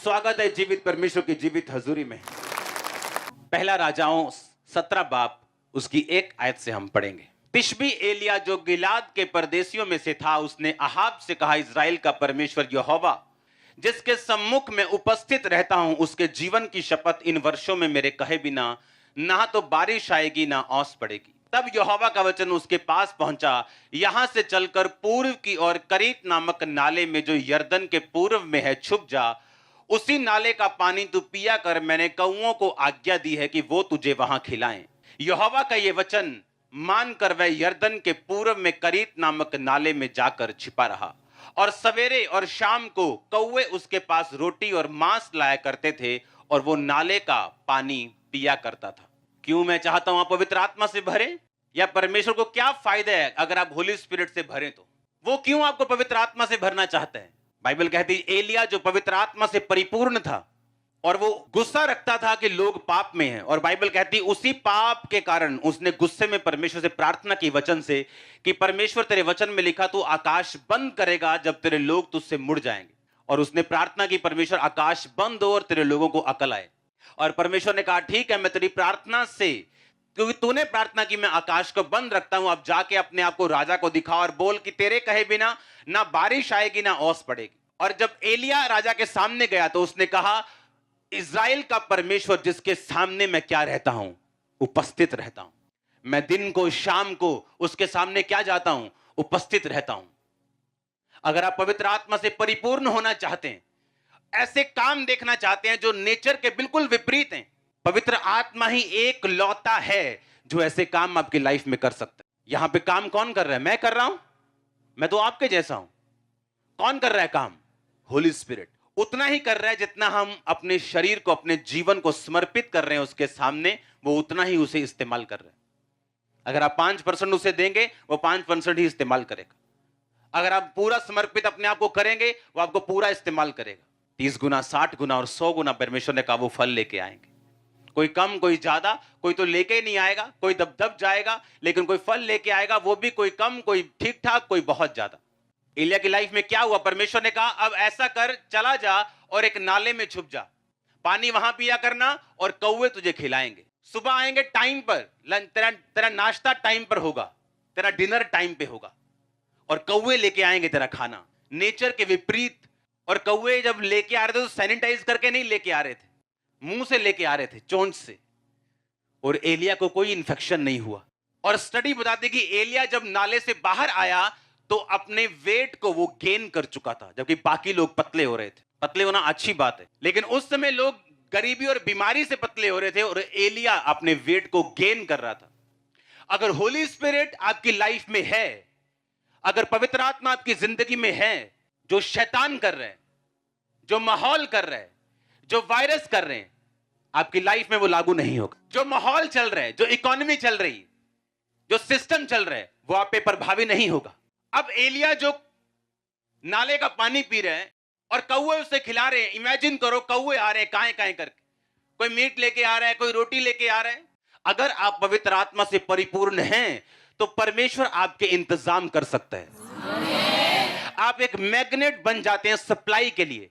स्वागत है जीवित परमेश्वर की जीवित हजूरी में। पहला राजाओं 17 बाब उसकी 1 आयत से हम पढ़ेंगे। तिशबी एलिया जो गिलाद के परदेशियों में से था, उसने अहाब से कहा, इज़राइल का परमेश्वर यहोवा जिसके सम्मुख में उपस्थित रहता हूं, उसके जीवन की शपथ, इन वर्षों में मेरे कहे बिना ना तो बारिश आएगी ना ओस पड़ेगी। तब यहोवा का वचन उसके पास पहुंचा, यहां से चलकर पूर्व की ओर करीत नामक नाले में जो यरदन के पूर्व में है छुप जा, उसी नाले का पानी तू पिया कर। मैंने कौओं को आज्ञा दी है कि वो तुझे वहां खिलाएं। यहोवा का ये वचन मानकर वह यरदन के पूर्व में करीत नामक नाले में जाकर छिपा रहा, और सवेरे और शाम को कौवे उसके पास रोटी और मांस लाया करते थे, और वो नाले का पानी पिया करता था। क्यों मैं चाहता हूं आप पवित्र आत्मा से भरें, या परमेश्वर को क्या फायदा है अगर आप होली स्पिरिट से भरें? तो वो क्यों आपको पवित्र आत्मा से भरना चाहते हैं? बाइबल कहती है एलिया जो पवित्र आत्मा से परिपूर्ण था और वो गुस्सा रखता था कि लोग पाप में हैं, और बाइबल कहती है उसी पाप के कारण उसने गुस्से में परमेश्वर से प्रार्थना की वचन से कि परमेश्वर तेरे वचन में लिखा तू आकाश बंद करेगा जब तेरे लोग तुझसे मुड़ जाएंगे। और उसने प्रार्थना की परमेश्वर आकाश बंद हो और तेरे लोगों को अकल आए। और परमेश्वर ने कहा ठीक है, मैं तेरी प्रार्थना से, क्योंकि तूने प्रार्थना की, मैं आकाश को बंद रखता हूं। अब जाके अपने आप को राजा को दिखा और बोल कि तेरे कहे बिना ना बारिश आएगी ना ओस पड़ेगी। और जब एलिया राजा के सामने गया तो उसने कहा, इज़राइल का परमेश्वर जिसके सामने मैं क्या रहता हूं, उपस्थित रहता हूं। मैं दिन को शाम को उसके सामने क्या जाता हूं, उपस्थित रहता हूं। अगर आप पवित्र आत्मा से परिपूर्ण होना चाहते हैं, ऐसे काम देखना चाहते हैं जो नेचर के बिल्कुल विपरीत हैं, पवित्र आत्मा ही एक लौता है जो ऐसे काम आपकी लाइफ में कर सकता है। यहां पे काम कौन कर रहा है? मैं कर रहा हूं, मैं तो आपके जैसा हूं। कौन कर रहा है काम? होली स्पिरिट। उतना ही कर रहा है जितना हम अपने शरीर को, अपने जीवन को समर्पित कर रहे हैं उसके सामने, वो उतना ही उसे इस्तेमाल कर रहे हैं। अगर आप 5% उसे देंगे, वो 5% ही इस्तेमाल करेगा। अगर आप पूरा समर्पित अपने आप को करेंगे, वो आपको पूरा इस्तेमाल करेगा। 30 गुना, 60 गुना और 100 गुना परमेश्वर ने कहा वो फल लेके आएंगे। कोई कम, कोई ज्यादा, कोई तो लेके ही नहीं आएगा, कोई दब दब जाएगा, लेकिन कोई फल लेके आएगा, वो भी कोई कम, कोई ठीक ठाक, कोई बहुत ज्यादा। एलिया की लाइफ में क्या हुआ? परमेश्वर ने कहा अब ऐसा कर, चला जा और एक नाले में छुप जा, पानी वहां पिया करना और कौवे तुझे खिलाएंगे। सुबह आएंगे टाइम पर, तेरा नाश्ता टाइम पर होगा, तेरा डिनर टाइम पे होगा, और कौवे लेके आएंगे तेरा खाना। नेचर के विपरीत। और कौवे जब लेके आ रहे थे तो सैनिटाइज करके नहीं लेके आ रहे थे, मुंह से लेके आ रहे थे, चोंच से। और एलिया को कोई इंफेक्शन नहीं हुआ। और स्टडी बताती कि एलिया जब नाले से बाहर आया तो अपने वेट को वो गेन कर चुका था, जबकि बाकी लोग पतले हो रहे थे। पतले होना अच्छी बात है, लेकिन उस समय लोग गरीबी और बीमारी से पतले हो रहे थे और एलिया अपने वेट को गेन कर रहा था। अगर होली स्पिरिट आपकी लाइफ में है, अगर पवित्र आत्मा आपकी जिंदगी में है, जो शैतान कर रहे हैं, जो माहौल कर रहे हैं, जो वायरस कर रहे हैं, आपकी लाइफ में वो लागू नहीं होगा। जो माहौल चल रहा है, जो इकोनॉमी चल रही है, जो सिस्टम चल रहा है, वो आप पे प्रभावी नहीं होगा। अब एलिया जो नाले का पानी पी रहे हैं और कौवे उसे खिला रहे हैं। इमेजिन करो, कौवे आ रहे हैं काएं काएं करके, कोई मीट लेके आ रहा है, कोई रोटी लेके आ रहा है। अगर आप पवित्र आत्मा से परिपूर्ण हैं तो परमेश्वर आपके इंतजाम कर सकता है। आप एक मैग्नेट बन जाते हैं सप्लाई के लिए,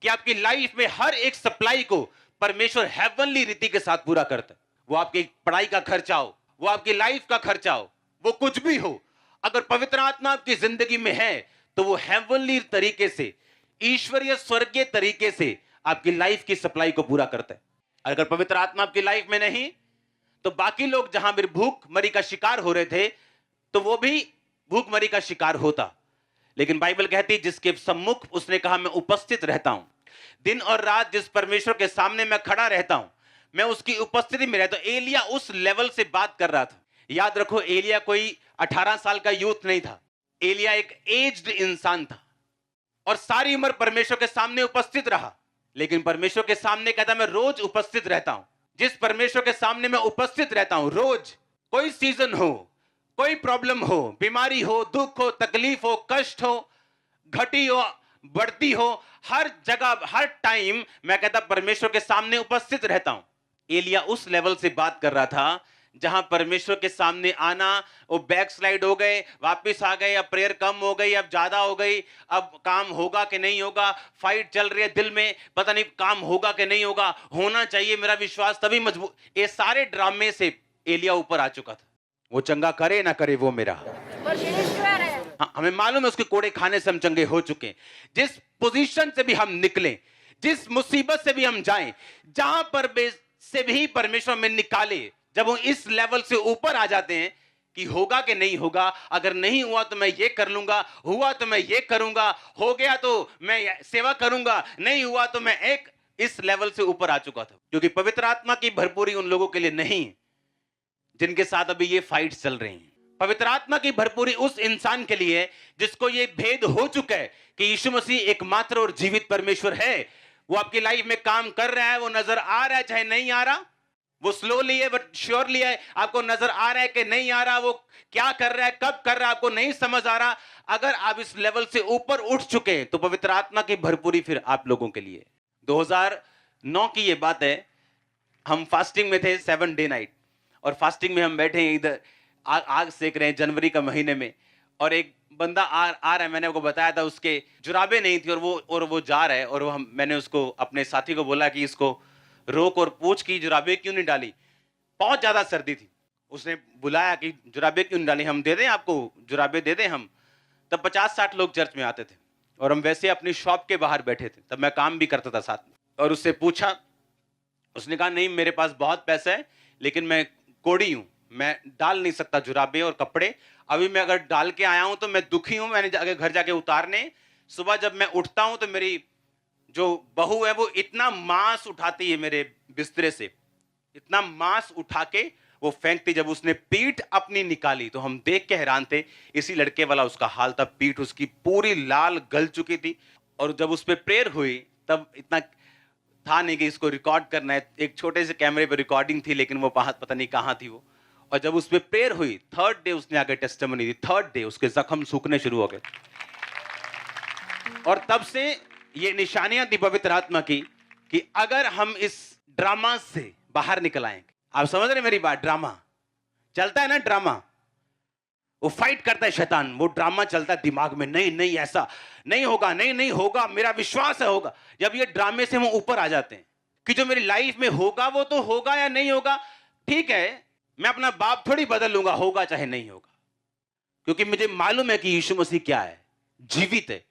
कि आपकी लाइफ में हर एक सप्लाई को परमेश्वर हेवनली रीति के साथ पूरा करता है। वो आपकी पढ़ाई का खर्चा हो, वो आपकी लाइफ का खर्चा हो, वो कुछ भी हो, अगर पवित्र आत्मा आपकी जिंदगी में है तो वो हेवनली तरीके से, ईश्वरीय स्वर्गीय तरीके से आपकी लाइफ की सप्लाई को पूरा करता है। अगर पवित्र आत्मा आपकी लाइफ में नहीं तो बाकी लोग जहां भी भूखमरी का शिकार हो रहे थे तो वो भी भूखमरी का शिकार होता। लेकिन बाइबल कहती है जिसके सम्मुख उसने कहा मैं उपस्थित रहता हूं, दिन और रात जिस परमेश्वर के सामने मैं खड़ा रहता हूं, मैं उसकी उपस्थिति में रहता हूं। एलिया उस लेवल से बात कर रहा था। याद रखो, एलिया कोई 18 साल का यूथ नहीं था। एलिया एक एज्ड इंसान था और सारी उम्र परमेश्वर के सामने उपस्थित रहा। लेकिन परमेश्वर के सामने कहता मैं रोज उपस्थित रहता हूं। जिस परमेश्वर के सामने मैं उपस्थित रहता हूं, रोज, कोई सीजन हो, कोई प्रॉब्लम हो, बीमारी हो, दुख हो, तकलीफ हो, कष्ट हो, घटी हो, बढ़ती हो, हर जगह, हर टाइम मैं कहता परमेश्वर के सामने उपस्थित रहता हूं। एलिया उस लेवल से बात कर रहा था जहां परमेश्वर के सामने आना, वो बैक स्लाइड हो गए, वापस आ गए, अब प्रेयर कम हो गई, अब ज्यादा हो गई, अब काम होगा कि नहीं होगा, फाइट चल रही है दिल में, पता नहीं काम होगा कि नहीं होगा, होना चाहिए, मेरा विश्वास तभी मजबूत। ये सारे ड्रामे से एलिया ऊपर आ चुका था। वो चंगा करे ना करे वो मेरा परमेश्वर है। हाँ, हमें मालूम है उसके कोड़े खाने से हम चंगे हो चुके हैं। जिस पोजीशन से भी हम निकले, जिस मुसीबत से भी हम जाएं, जहां पर से भी परमेश्वर में निकाले, जब वो इस लेवल से ऊपर आ जाते हैं कि होगा कि नहीं होगा, अगर नहीं हुआ तो मैं ये कर लूंगा, हुआ तो मैं ये करूंगा, हो गया तो मैं सेवा करूंगा, नहीं हुआ तो मैं एक इस लेवल से ऊपर आ चुका था। क्योंकि पवित्र आत्मा की भरपूरी उन लोगों के लिए नहीं जिनके साथ अभी ये फाइट्स चल रही हैं। पवित्र आत्मा की भरपूरी उस इंसान के लिए जिसको ये भेद हो चुका है कि यीशु मसीह एकमात्र और जीवित परमेश्वर है। वो आपकी लाइफ में काम कर रहा है, वो नजर आ रहा है चाहे नहीं आ रहा, वो स्लोली है बट श्योरली है, आपको नजर आ रहा है कि नहीं आ रहा, वो क्या कर रहा है, कब कर रहा है, आपको नहीं समझ आ रहा। अगर आप इस लेवल से ऊपर उठ चुके हैं तो पवित्र आत्मा की भरपूरी फिर आप लोगों के लिए। 2009 की ये बात है, हम फास्टिंग में थे 7 डे नाइट, और फास्टिंग में हम बैठे हैं, इधर आग सेक रहे हैं जनवरी का महीने में, और एक बंदा आ रहा है। मैंने आपको बताया था उसके जुराबे नहीं थी, और वो जा रहा है, और मैंने उसको अपने साथी को बोला कि इसको रोक और पूछ की जुराबे क्यों नहीं डाली। बहुत ज्यादा सर्दी थी, उसने बुलाया कि जुराबे क्यों नहीं डाली, हम दे दें आपको, जुराबे दे दें हम। तब 50-60 लोग चर्च में आते थे, और हम वैसे अपनी शॉप के बाहर बैठे थे, तब मैं काम भी करता था साथ में। और उससे पूछा, उसने कहा नहीं मेरे पास बहुत पैसा है, लेकिन मैं कोड़ी हूं, मैं डाल नहीं सकता जुराबे और कपड़े, अभी मैं अगर डाल के आया हूं तो मैं दुखी हूं, मैंने जाके घर जाके उतारने। सुबह जब मैं उठता हूं तो मेरी जो बहू है वो इतना मांस उठाती है मेरे बिस्तरे से, इतना मांस उठा के वो फेंकती। जब उसने पीठ अपनी निकाली तो हम देख के हैरान थे, इसी लड़के वाला उसका हाल था, पीठ उसकी पूरी लाल गल चुकी थी। और जब उस पर प्रेयर हुई तब इतना था नहीं कि इसको रिकॉर्ड करना है, एक छोटे से कैमरे पे रिकॉर्डिंग थी, लेकिन वो पता नहीं कहां थी वो। और जब उस पर प्रेयर हुई, 3rd डे उसने आगे टेस्टिमनी दी, 3rd डे उसके जख्म सूखने शुरू हो गए। और तब से ये निशानियां थी पवित्र आत्मा की कि अगर हम इस ड्रामा से बाहर निकल आएंगे। आप समझ रहे मेरी बात? ड्रामा चलता है ना, ड्रामा वो फाइट करता है शैतान, वो ड्रामा चलता है दिमाग में, नहीं नहीं ऐसा नहीं होगा, नहीं नहीं होगा, मेरा विश्वास है होगा। जब ये ड्रामे से हम ऊपर आ जाते हैं कि जो मेरी लाइफ में होगा वो तो होगा या नहीं होगा, ठीक है, मैं अपना बाप थोड़ी बदल लूंगा, होगा चाहे नहीं होगा, क्योंकि मुझे मालूम है कि यीशु मसीह क्या है, जीवित है।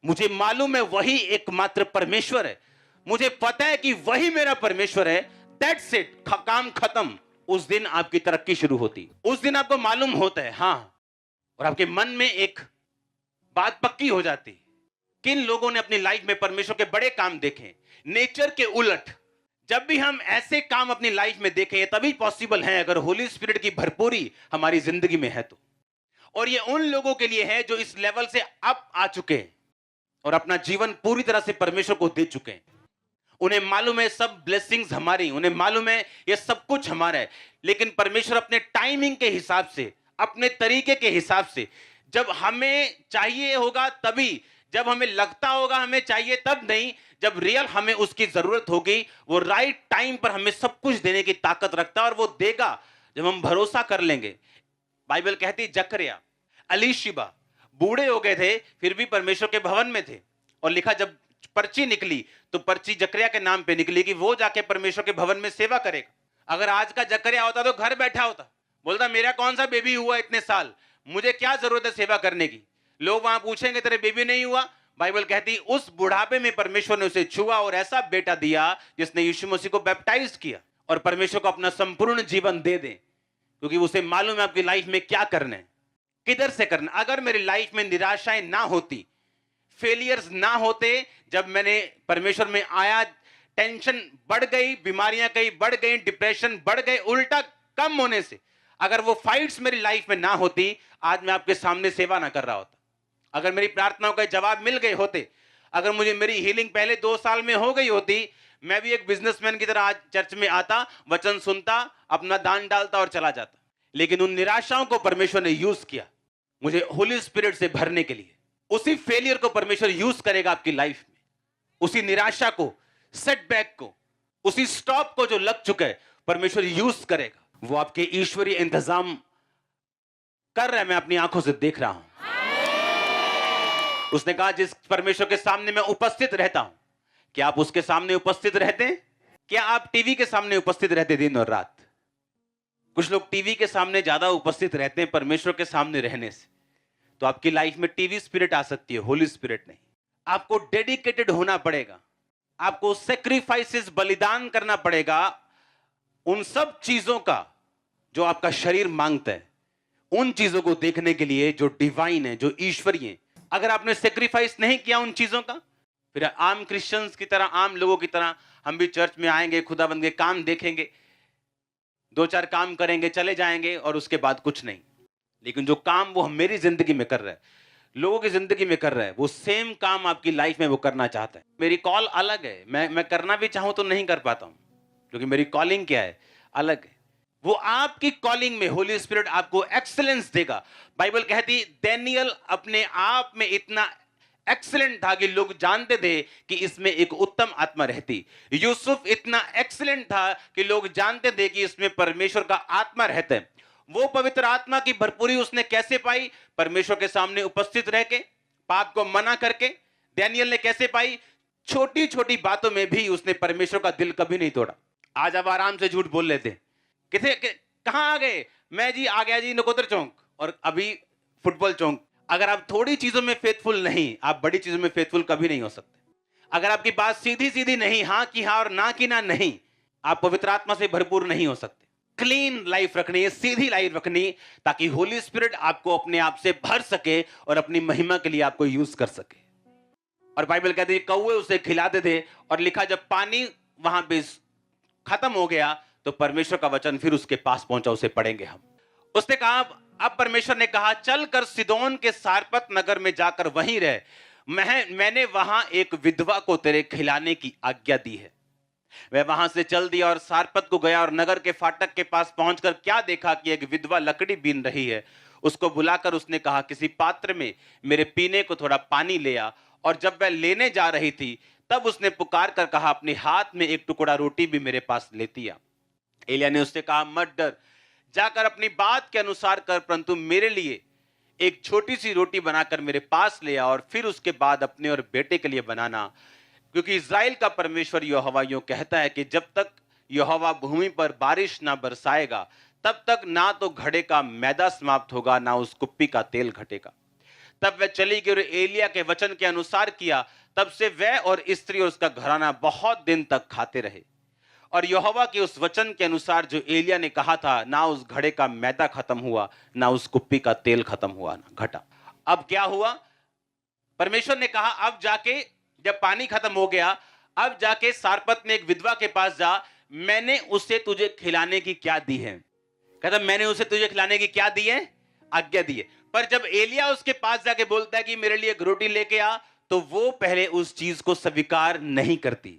मुझे मालूम है वही एकमात्र परमेश्वर है, मुझे पता है कि वही मेरा परमेश्वर है। दैट्स इट, काम खत्म। उस दिन आपकी तरक्की शुरू होती, उस दिन आपको मालूम होता है, हाँ, और आपके मन में एक बात पक्की हो जाती। किन लोगों ने अपनी लाइफ में परमेश्वर के बड़े काम देखे, नेचर के उलट। जब भी हम ऐसे काम अपनी लाइफ में देखें तभी पॉसिबल है अगर होली स्पिरिट की भरपूरी हमारी जिंदगी में है तो। और ये उन लोगों के लिए है जो इस लेवल से अप आ चुके हैं और अपना जीवन पूरी तरह से परमेश्वर को दे चुके हैं। उन्हें मालूम है सब ब्लेसिंग्स हमारी, उन्हें मालूम है ये सब कुछ हमारा है, लेकिन परमेश्वर अपने टाइमिंग के हिसाब से, अपने तरीके के हिसाब से, जब हमें चाहिए होगा तभी, जब हमें लगता होगा हमें चाहिए तब नहीं, जब रियल हमें उसकी जरूरत होगी वो राइट टाइम पर हमें सब कुछ देने की ताकत रखता है, और वो देगा जब हम भरोसा कर लेंगे। बाइबल कहती जकरिया, अलीशिबा बूढ़े हो गए थे फिर भी परमेश्वर के भवन में थे, और लिखा जब पर्ची निकली तो पर्ची जकरिया के नाम पे निकली कि वो जाके परमेश्वर के भवन में सेवा करेगा। अगर आज का जकरिया होता तो घर बैठा होता, बोलता मेरा कौन सा बेबी हुआ इतने साल, मुझे क्या जरूरत है सेवा करने की। लोग वहां पूछेंगे तेरे बेबी नहीं हुआ, बाइबल कहती उस बुढ़ापे में परमेश्वर ने उसे छुआ और ऐसा बेटा दिया जिसने यीशु मसीह को बैप्टाइज किया, और परमेश्वर को अपना संपूर्ण जीवन दे दे, क्योंकि उसे मालूम है आपकी लाइफ में क्या करना है, किधर से करना। अगर मेरी लाइफ में निराशाएं ना होती, फेलियर्स ना होते, जब मैंने परमेश्वर में आया टेंशन बढ़ गई, बीमारियां कई बढ़ गई, डिप्रेशन बढ़ गए, उल्टा कम होने से, अगर वो फाइट्स मेरी लाइफ में ना होती आज मैं आपके सामने सेवा ना कर रहा होता। अगर मेरी प्रार्थनाओं के जवाब मिल गए होते, अगर मुझे मेरी हीलिंग पहले 2 साल में हो गई होती, मैं भी एक बिजनेसमैन की तरह आज चर्च में आता, वचन सुनता, अपना दान डालता और चला जाता। लेकिन उन निराशाओं को परमेश्वर ने यूज किया मुझे होली स्पिरिट से भरने के लिए। उसी फेलियर को परमेश्वर यूज करेगा आपकी लाइफ में, उसी निराशा को, सेटबैक को, उसी स्टॉप को जो लग चुका है परमेश्वर यूज करेगा, वो आपके ईश्वरीय इंतजाम कर रहा है, मैं अपनी आंखों से देख रहा हूं। उसने कहा जिस परमेश्वर के सामने मैं उपस्थित रहता हूं, क्या आप उसके सामने उपस्थित रहते हैं? क्या आप टीवी के सामने उपस्थित रहते दिन और रात? कुछ लोग टीवी के सामने ज्यादा उपस्थित रहते हैं परमेश्वर के सामने रहने से। तो आपकी लाइफ में टीवी स्पिरिट आ सकती है, होली स्पिरिट नहीं। आपको डेडिकेटेड होना पड़ेगा, आपको सेक्रीफाइसेस, बलिदान करना पड़ेगा उन सब चीजों का जो आपका शरीर मांगता है, उन चीजों को देखने के लिए जो डिवाइन है, जो ईश्वरीय है। अगर आपने सेक्रीफाइस नहीं किया उन चीजों का, फिर आम क्रिश्चियंस की तरह, आम लोगों की तरह हम भी चर्च में आएंगे, खुदाबंद के काम देखेंगे, 2-4 काम करेंगे, चले जाएंगे और उसके बाद कुछ नहीं। लेकिन जो काम वो मेरी जिंदगी में कर रहा है, लोगों की जिंदगी में कर रहा है, वो सेम काम आपकी लाइफ में वो करना चाहता है। मेरी कॉल अलग है, मैं करना भी चाहूं तो नहीं कर पाता हूं, क्योंकि मेरी कॉलिंग क्या है, अलग है। वो आपकी कॉलिंग में होली स्पिरिट आपको एक्सीलेंस देगा। बाइबल कहती है दानियेल अपने आप में इतना एक्सीलेंट था कि लोग जानते थे कि इसमें एक उत्तम आत्मा रहती। यूसुफ इतना एक्सीलेंट था कि लोग जानते थे कि इसमें परमेश्वर का आत्मा रहता है। वो पवित्र आत्मा की भरपूरी उसने कैसे पाई? परमेश्वर के सामने उपस्थित रह के, पाप को मना करके। दानियेल ने कैसे पाई? छोटी छोटी बातों में भी उसने परमेश्वर का दिल कभी नहीं तोड़ा। आज आप आराम से झूठ बोल लेते, कहां आ गए? मैं जी आ गया जी नकोदर चौक, और अभी फुटबॉल चौक। अगर आप थोड़ी चीजों में फेथफुल नहीं, आप बड़ी चीजों में फेथफुल कभी नहीं हो सकते। अगर आपकी बात सीधी सीधी नहीं, हां की हां और ना की ना नहीं, आप पवित्र आत्मा से भरपूर नहीं हो सकते। क्लीन लाइफ रखनी है, सीधी लाइफ रखनी, ताकि होली स्पिरिट आपको अपने आप से भर सके और अपनी महिमा के लिए आपको यूज कर सके। और बाइबल कहती है कौवे उसे खिलाते थे, और लिखा जब पानी वहां पे खत्म हो गया तो परमेश्वर का वचन फिर उसके पास पहुंचा। उसे पढ़ेंगे हम। उसने कहा, अब परमेश्वर ने कहा चल कर सिदोन के सारपत नगर में जाकर वहीं रह, मैंने वहां एक विधवा को तेरे खिलाने की आज्ञा दी है। वह वहां से चल दिया और सारपत को गया, और नगर के फाटक के पास पहुंचकर क्या देखा कि एक विधवा लकड़ी बीन रही है। उसको बुलाकर उसने कहा किसी पात्र में मेरे पीने को थोड़ा पानी ले आ। और जब वह लेने जा रही थी तब उसने पुकार कर कहा अपने हाथ में एक टुकड़ा रोटी भी मेरे पास लेती आ। एलिया ने उससे कहा मत डर, जाकर अपनी बात के अनुसार कर, परंतु मेरे लिए एक छोटी सी रोटी बनाकर मेरे पास ले आ, और फिर उसके बाद अपने और बेटे के लिए बनाना, क्योंकि इज़राइल का परमेश्वर यहोवा यूं कहता है कि जब तक यहोवा भूमि पर बारिश ना बरसाएगा तब तक ना तो घड़े का मैदा समाप्त होगा, ना उस कुप्पी का तेल घटेगा। तब वह चली गई और एलिया के वचन के अनुसार किया। तब से वह और स्त्री और उसका घराना बहुत दिन तक खाते रहे। और यहोवा के उस वचन के अनुसार जो एलिया ने कहा था, ना उस घड़े का मैदा खत्म हुआ, ना उस कुप्पी का तेल खत्म हुआ, ना घटा। अब क्या हुआ? परमेश्वर ने कहा अब जाके, जब पानी खत्म हो गया, अब जाके सारपत में एक विधवा के पास जा, मैंने उसे तुझे खिलाने की क्या दी है? कहता मैंने उसे तुझे खिलाने की क्या दी है? आज्ञा दी है। पर जब एलिया उसके पास जाके बोलता है कि मेरे लिए एक रोटी लेके आ, तो वो पहले उस चीज को स्वीकार नहीं करती,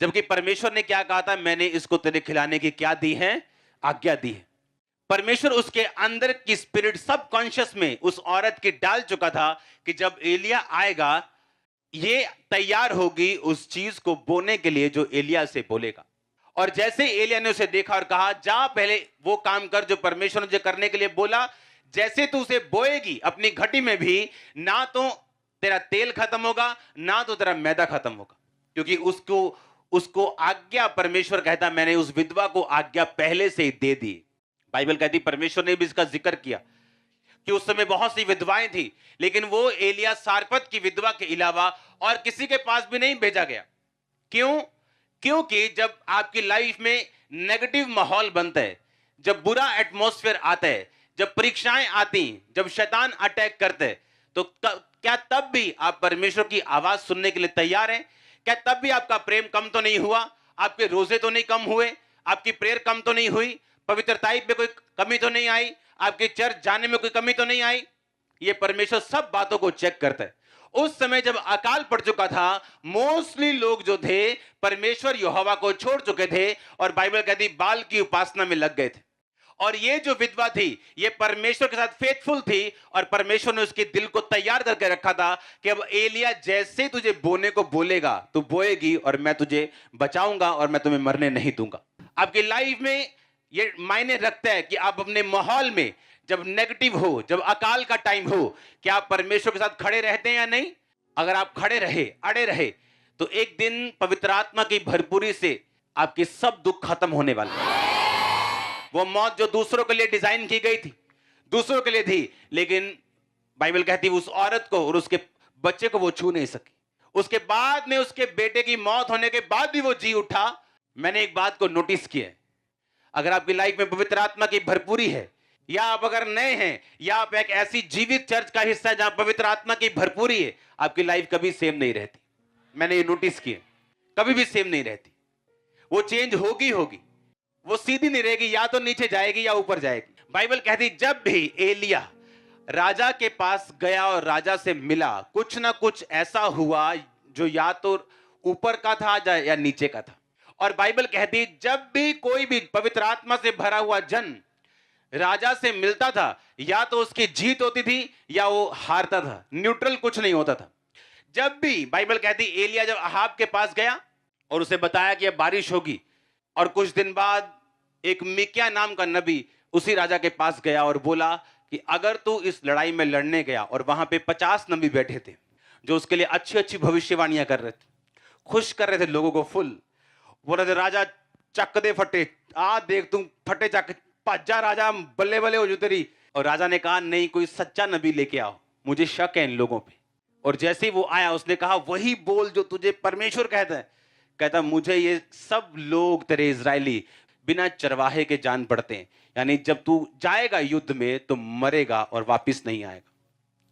जबकि परमेश्वर ने क्या कहा था? मैंने इसको तेरे खिलाने की क्या दी है? आज्ञा दी है। परमेश्वर उसके अंदर की स्पिरिट सबकॉन्शियस में उस औरत की डाल चुका था कि जब एलिया आएगा ये तैयार होगी उस चीज को बोने के लिए जो एलिया से बोलेगा। और जैसे एलिया ने उसे देखा और कहा जा पहले वो काम कर जो परमेश्वर ने तुझे करने के लिए बोला, जैसे तू उसे बोएगी अपनी घटी में भी, ना तो तेरा तेल खत्म होगा, ना तो तेरा मैदा खत्म होगा, क्योंकि उसको आज्ञा, परमेश्वर कहता मैंने उस विधवा को आज्ञा पहले से ही दे दी। बाइबल कहती परमेश्वर ने भी इसका जिक्र किया कि उस समय बहुत सी विधवाएं थी, लेकिन वो एलिया सारपत की विधवा के अलावा और किसी के पास भी नहीं भेजा गया। क्यों? क्योंकि जब आपकी लाइफ में नेगेटिव माहौल बनता है, जब बुरा एटमॉस्फेयर आता है, जब परीक्षाएं आती, जब शैतान अटैक करते हैं, तो क्या तब भी आप परमेश्वर की आवाज सुनने के लिए तैयार हैं? क्या तब भी आपका प्रेम कम तो नहीं हुआ? आपके रोजे तो नहीं कम हुए? आपकी प्रेयर कम तो नहीं हुई? पवित्रताई पे कोई कमी तो नहीं आई? आपके चर्च जाने में कोई कमी तो नहीं आई? ये परमेश्वर सब बातों को चेक करता है। उस समय जब अकाल पड़ चुका था, मोस्टली लोग जो थे परमेश्वर यहोवा को छोड़ चुके थे और बाइबल कहती बाल की उपासना में लग गए थे। और ये जो विधवा थी ये परमेश्वर के साथ फेथफुल थी और परमेश्वर ने उसके दिल को तैयार करके रखा था कि अब एलिया जैसे तुझे बोने को बोलेगा तू बोएगी और मैं तुझे बचाऊंगा और मैं तुम्हें मरने नहीं दूंगा। आपकी लाइफ में ये मायने रखता है कि आप अपने माहौल में जब नेगेटिव हो, जब अकाल का टाइम हो, क्या आप परमेश्वर के साथ खड़े रहते हैं या नहीं? अगर आप खड़े रहे, अड़े रहे, तो एक दिन पवित्र आत्मा की भरपूरी से आपके सब दुख खत्म होने वाले हैं। वो मौत जो दूसरों के लिए डिजाइन की गई थी, दूसरों के लिए थी, लेकिन बाइबल कहती है उस औरत को और उसके बच्चे को वो छू नहीं सकी। उसके बाद में उसके बेटे की मौत होने के बाद भी वो जी उठा। मैंने एक बात को नोटिस किया है, अगर आपकी लाइफ में पवित्र आत्मा की भरपूरी है, या आप अगर नए हैं, या आप एक ऐसी जीवित चर्च का हिस्सा है जहां पवित्र आत्मा की भरपूरी है, आपकी लाइफ कभी सेम नहीं रहती। मैंने ये नोटिस किया, कभी भी सेम नहीं रहती। वो चेंज होगी होगी, वो सीधी नहीं रहेगी, या तो नीचे जाएगी या ऊपर जाएगी। बाइबल कहती जब भी एलिया राजा के पास गया और राजा से मिला, कुछ ना कुछ ऐसा हुआ जो या तो ऊपर का था या नीचे का था। और बाइबल कहती जब भी कोई भी पवित्र आत्मा से भरा हुआ जन राजा से मिलता था, या तो उसकी जीत होती थी या वो हारता था, न्यूट्रल कुछ नहीं होता था। जब भी बाइबल कहती एलिया जब अहाब के पास गया और उसे बताया कि अब बारिश होगी, और कुछ दिन बाद एक मिक्या नाम का नबी उसी राजा के पास गया और बोला कि अगर तू इस लड़ाई में लड़ने गया, और वहां पे 50 नबी बैठे थे जो उसके लिए अच्छी अच्छी भविष्यवाणियां कर रहे थे, खुश कर रहे थे लोगों को फुल, बोला था राजा चक दे फटे, आ देख तुम फटे चक, भज्जा राजा, बल्ले बल्ले हो जो तेरी। और राजा ने कहा नहीं, कोई सच्चा नबी लेके आओ, मुझे शक है इन लोगों पे। और जैसे ही वो आया उसने कहा वही बोल जो तुझे परमेश्वर कहता है। कहता मुझे ये सब लोग तेरे इजरायली बिना चरवाहे के जान पड़ते हैं, यानी जब तू जाएगा युद्ध में तो मरेगा और वापिस नहीं आएगा।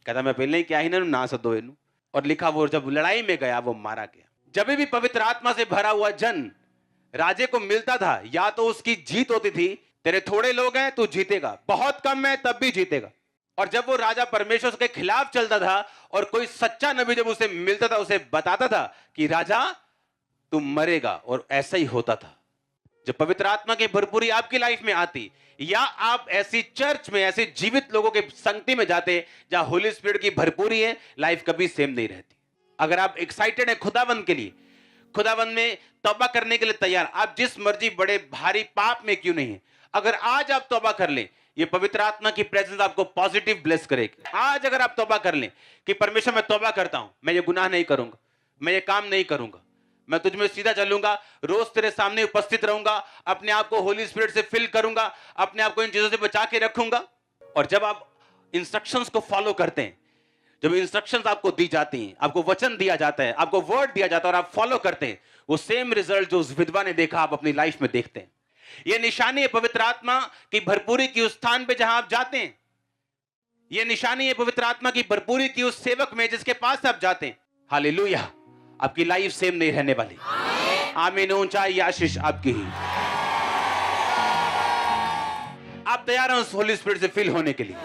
कहता मैं पहले ही क्या ही ना सदो इनू। और लिखा वो जब लड़ाई में गया वो मारा गया। जब भी पवित्र आत्मा से भरा हुआ जन राजे को मिलता था, या तो उसकी जीत होती थी, तेरे थोड़े लोग हैं तू जीतेगा, बहुत कम है तब भी जीतेगा। और जब वो राजा परमेश्वर के खिलाफ चलता था और कोई सच्चा नबी जब उसे मिलता था, उसे बताता था कि राजा तू मरेगा, और ऐसा ही होता था। जब पवित्र आत्मा की भरपूरी आपकी लाइफ में आती, या आप ऐसी चर्च में ऐसे जीवित लोगों के संगति में जाते जहां होली स्पिरिट की भरपूरी है, लाइफ कभी सेम नहीं रहती। अगर आप एक्साइटेड है खुदावंद के लिए, खुदावंद में तौबा करने के लिए तैयार, आप जिस मर्जी बड़े भारी पाप में क्यों नहीं है, अगर आज आप तौबा कर लें, ये पवित्र आत्मा की प्रेजेंस आपको पॉजिटिव ब्लेस करेगी। आज अगर आप तौबा कर लें कि परमेश्वर मैं तौबा करता हूं, मैं ये गुनाह नहीं करूंगा, मैं ये काम नहीं करूंगा, मैं तुझ में सीधा चलूंगा, रोज तेरे सामने उपस्थित रहूंगा, अपने आप को होली स्पिरिट से फिल करूंगा, अपने आप को इन चीजों से बचा के रखूंगा। और जब आप इंस्ट्रक्शंस को फॉलो करते हैं, जब इंस्ट्रक्शंस आपको दी जाती हैं, आपको वचन दिया जाता है, आपको वर्ड दिया जाता है और आप फॉलो करते हैं, वो सेम रिजल्ट जो उस विधवा ने देखा आप अपनी लाइफ में देखते हैं। यह निशानी है पवित्र आत्मा की भरपूरी की उस स्थान पे जहां आप जाते हैं। यह निशानी है पवित्र आत्मा की भरपूरी की उस सेवक में जिसके पास आप जाते हैं। हालेलुया। आपकी लाइफ सेम नहीं रहने वाली। आमीन। ऊंचाई आशीष आपकी ही। आप तैयार हैं उस होली स्पिरिट से फिल होने के लिए?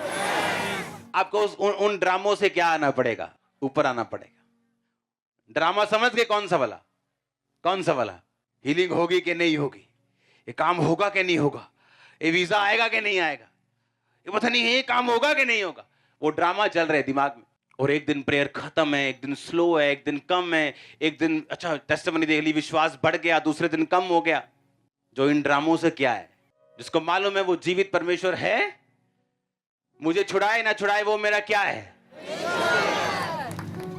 आपको उन ड्रामों से क्या आना पड़ेगा? ऊपर आना पड़ेगा। ड्रामा समझ के कौन सा वाला? कौन सा वाला? हीलिंग होगी कि नहीं होगी, ये काम होगा कि नहीं होगा, ये वीजा आएगा कि नहीं आएगा, ये पता नहीं ये काम होगा कि नहीं होगा। वो ड्रामा चल रहे दिमाग में। और एक दिन प्रेयर खत्म है, एक दिन स्लो है, एक दिन कम है, एक दिन अच्छा टेस्टिमनी देख ली, विश्वास बढ़ गया, दूसरे दिन कम हो गया। जो इन ड्रामों से क्या है, जिसको मालूम है वो जीवित परमेश्वर है, मुझे छुड़ाए ना छुड़ाए वो मेरा क्या है,